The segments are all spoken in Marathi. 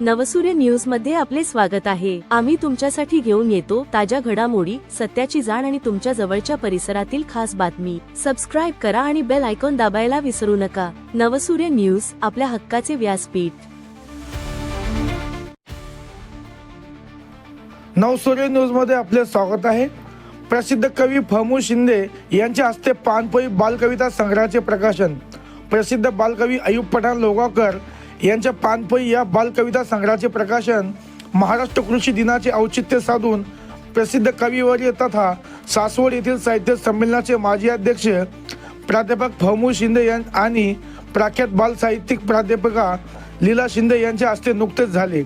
नवसूर्य न्यूज मध्ये आपले स्वागत आहे। आम्ही तुमच्यासाठी घेऊन येतो ताज्या घडामोडी, सत्याची जाण आणि तुमच्या जवळच्या परिसरातील खास बातमी। सबस्क्राइब करा आणि बेल आयकॉन दाबायला विसरू नका। नवसूर्य न्यूज, आपल्या हक्काचे व्यासपीठ। नवसूर्य न्यूज मध्ये आपले स्वागत आहे। प्रसिद्ध कवी फमू शिंदे यांच्या हस्ते पानपोई बालकविता संग्रहाचे प्रकाशन। प्रसिद्ध बालकवी अयूब पठाण लोगावकर यांच्या पानपोई या बालकविता संग्रहाचे प्रकाशन महाराष्ट्र कृषी दिनाचे औचित्य साधून प्रसिद्ध कविवर्य तथा सासवड येथील साहित्य संमेलनाचे माजी अध्यक्ष प्राध्यापक फमू शिंदे आणि प्रख्यात बाल साहित्यिक प्राध्यापिका लीला शिंदे यांच्या हस्ते नुकतेच झाले।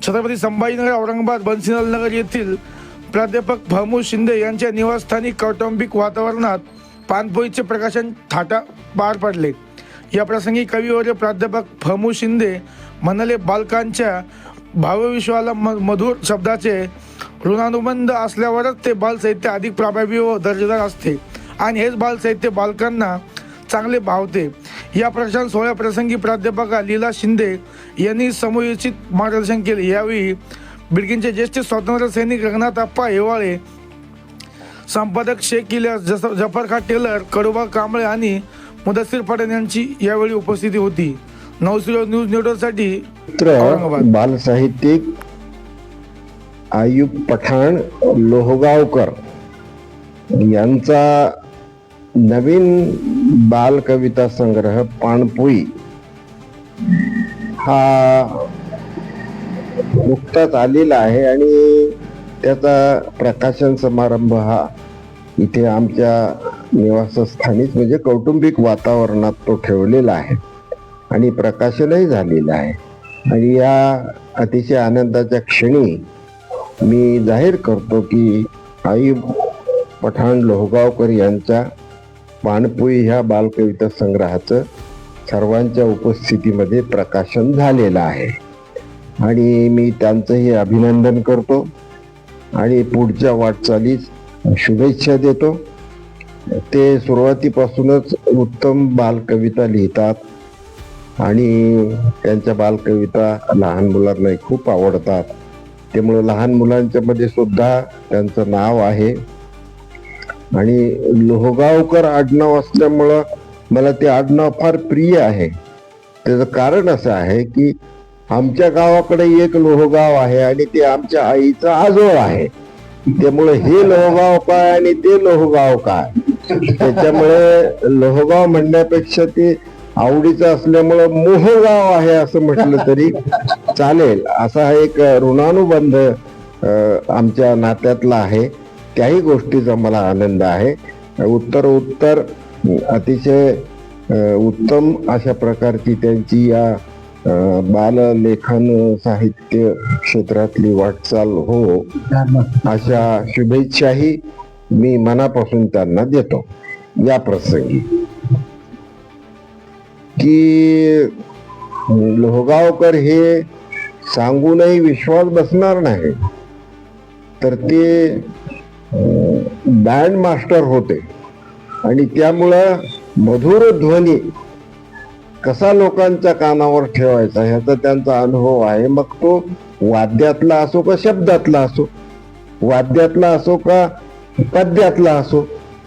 छत्रपती संभाजीनगर, औरंगाबाद, बन्सीलाल नगर येथील प्राध्यापक फमू शिंदे यांच्या निवासस्थानी कौटुंबिक वातावरणात पानपोईचे प्रकाशन थाटा पार पडले। या प्रसंगी कविवर्य प्राध्यापक फमू शिंदे म्हणाले, बालकांच्या भावविश्वाला मधुर शब्दाचे ऋणानुबंध असल्यावरच ते बाल साहित्य अधिक प्रभावी व दर्जेदार असते आणि हेच बाल साहित्य बालकांना चांगले भावते। या प्रकाशन सोहळ्या प्रसंगी प्राध्यापका लीला शिंदे यांनी समयोचित मार्गदर्शन केले। यावेळी बिडकींचे ज्येष्ठ स्वातंत्र्य सैनिक रंगनाथ अप्पा हेवाळे, संपादक शेख इलियास, जफर खा टेलर, कडुबा कांबळे आणि मुदस्सीर पठाण यांची यावेळी उपस्थिती होती। नवसूर्य न्यूज नेटवर्कसाठी औरंगाबाद। बाल साहित्यिक अयूब पठाण लोहगावकर यांचा नवीन बाल कविता संग्रह पानपोई हा नुकताच आलेला आहे आणि त्याचा प्रकाशन समारंभ हा इथे आमच्या निवासस्थानीच म्हणजे कौटुंबिक वातावरणात तो ठेवलेला आहे आणि प्रकाशनही झालेलं आहे। आणि या अतिशय आनंदाच्या क्षणी मी जाहीर करतो की अयूब पठाण लोहगावकर यांच्या पानपोई ह्या बालकविता संग्रहाचं सर्वांच्या उपस्थितीमध्ये प्रकाशन झालेलं आहे आणि मी त्यांचंही अभिनंदन करतो आणि पुढच्या वाटचालीस शुभेच्छा देतो। ते सुरुवातीपासूनच उत्तम बालकविता लिहितात आणि त्यांच्या बालकविता लहान मुलांनाही खूप आवडतात, त्यामुळे लहान मुलांच्या मध्ये सुद्धा त्यांचं नाव आहे। आणि लोहगावकर आडनाव असल्यामुळं मला ते आडनाव फार प्रिय आहे। त्याचं कारण असं आहे की आमच्या गावाकडे एक लोहगाव आहे आणि ते आमच्या आईचं आजोळ आहे, त्यामुळे हे लोहगाव काय आणि ते लोहगाव काय, त्याच्यामुळे लोहगाव म्हणण्यापेक्षा ते आवडीचं असल्यामुळं मोहगाव आहे असं म्हटलं तरी चालेल। असा हा एक ऋणानुबंध आमच्या नात्यातला आहे, त्याही गोष्टीचा मला आनंद आहे। उत्तर अतिशय उत्तम अशा प्रकारची त्यांची या बाललेखन साहित्य क्षेत्रातली वाटचाल हो, अशा शुभेच्छाही मी मनापासून त्यांना देतो। या प्रसंगी की लोहगावकर हे सांगूनही विश्वास बसणार नाही, तर ते बँड मास्टर होते आणि त्यामुळं मधुर ध्वनी कसा लोकांच्या कानावर ठेवायचा ह्याचा त्यांचा अनुभव आहे। मग तो वाद्यातला असो का शब्दातला असो, वाद्यातला असो का पद्यातला असो,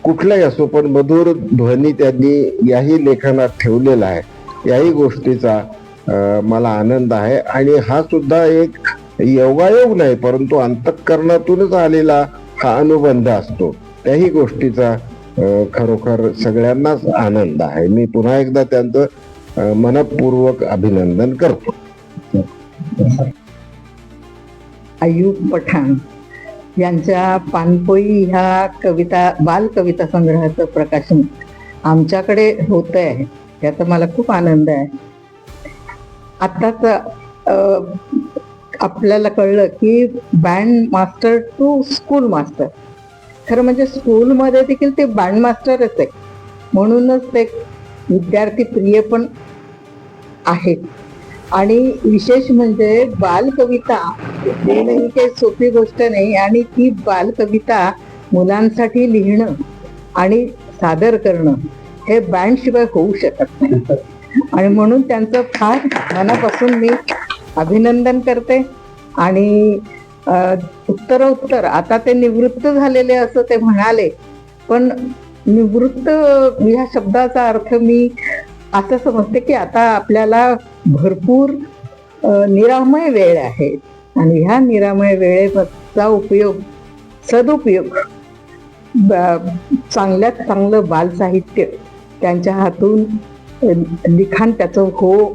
कुठलाही असो, पण मधुर ध्वनी त्यांनी याही लेखनात ठेवलेला आहे। याही गोष्टीचा मला आनंद आहे आणि हा सुद्धा एक योगायोग नाही, परंतु अंतःकरणातूनच आलेला हा अनुबंध असतो। त्याही गोष्टीचा खरोखर सगळ्यांनाच आनंद आहे। मी पुन्हा एकदा त्यांचं मनपूर्वक अभिनंदन करतो। अयूब पठाण यांच्या पानपोई ह्या बालकविता संग्रहाचं प्रकाशन आमच्याकडे होत आहे, याचा मला खूप आनंद आहे। आत्ताच आपल्याला कळलं की band master to school master, खरं म्हणजे स्कूलमध्ये देखील ते बँड मास्टरच आहे, म्हणूनच ते विद्यार्थी प्रिय पण आहेत। आणि विशेष म्हणजे बालकविता ही काही सोपी गोष्ट नाही आणि ती बालकविता मुलांसाठी लिहिणं आणि सादर करणं हे बँड शिवाय होऊ शकत नाही आणि म्हणून त्यांचं फार मनापासून मी अभिनंदन करते. आणि उत्तरोत्तर आता ते निवृत्त झालेले असं ते म्हणाले, पण निवृत्त ह्या शब्दाचा अर्थ मी असं समजते की आता आपल्याला भरपूर निरामय वेळ आहे आणि ह्या निरामय वेळेचा उपयोग, सदुपयोग चांगल्यात चांगलं बालसाहित्य त्यांच्या हातून लिखाण त्याचं हो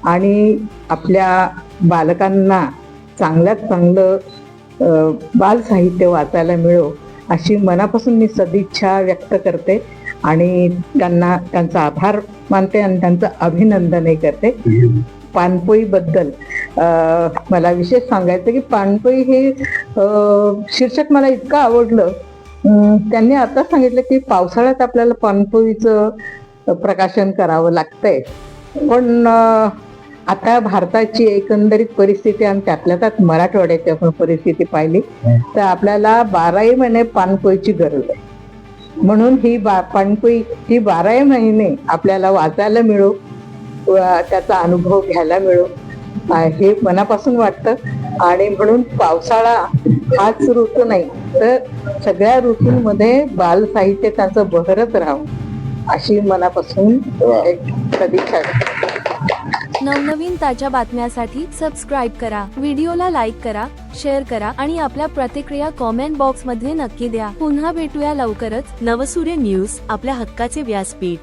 आणि आपल्या बालकांना चांगल्यात चांगलं बालसाहित्य वाचायला मिळो अशी मनापासून मी सदिच्छा व्यक्त करते आणि त्यांचा आभार मानते आणि त्यांचं अभिनंदनही करते. पानपोईबद्दल मला विशेष सांगायचं की पानपोई हे शीर्षक मला इतकं आवडलं. त्यांनी आता सांगितलं की पावसाळ्यात आपल्याला पानपोईचं प्रकाशन करावं लागतंय, पण आता भारताची एकंदरीत परिस्थिती आणि त्यातल्या त्यात मराठवाड्याची आपण परिस्थिती पाहिली तर आपल्याला 12ही महिने पानपोईची गरज आहे. म्हणून ही पानपोई ही 12ही महिने आपल्याला वाचायला मिळो, त्याचा अनुभव घ्यायला मिळो हे मनापासून वाटतं. आणि म्हणून पावसाळा हाच ऋतू नाही तर सगळ्या ऋतूंमध्ये बालसाहित्य त्याचं बहरत राहावं अशी मनापासून एक सदिच्छा. नवनवीन ताज्या बातम्यासाठी सबस्क्राईब करा, व्हिडिओला लाईक करा, शेअर करा आणि आपल्या प्रतिक्रिया कॉमेंट बॉक्स मध्ये नक्की द्या. पुन्हा भेटूया लवकरच. नवसूर्य न्यूज, आपल्या हक्काचे व्यासपीठ.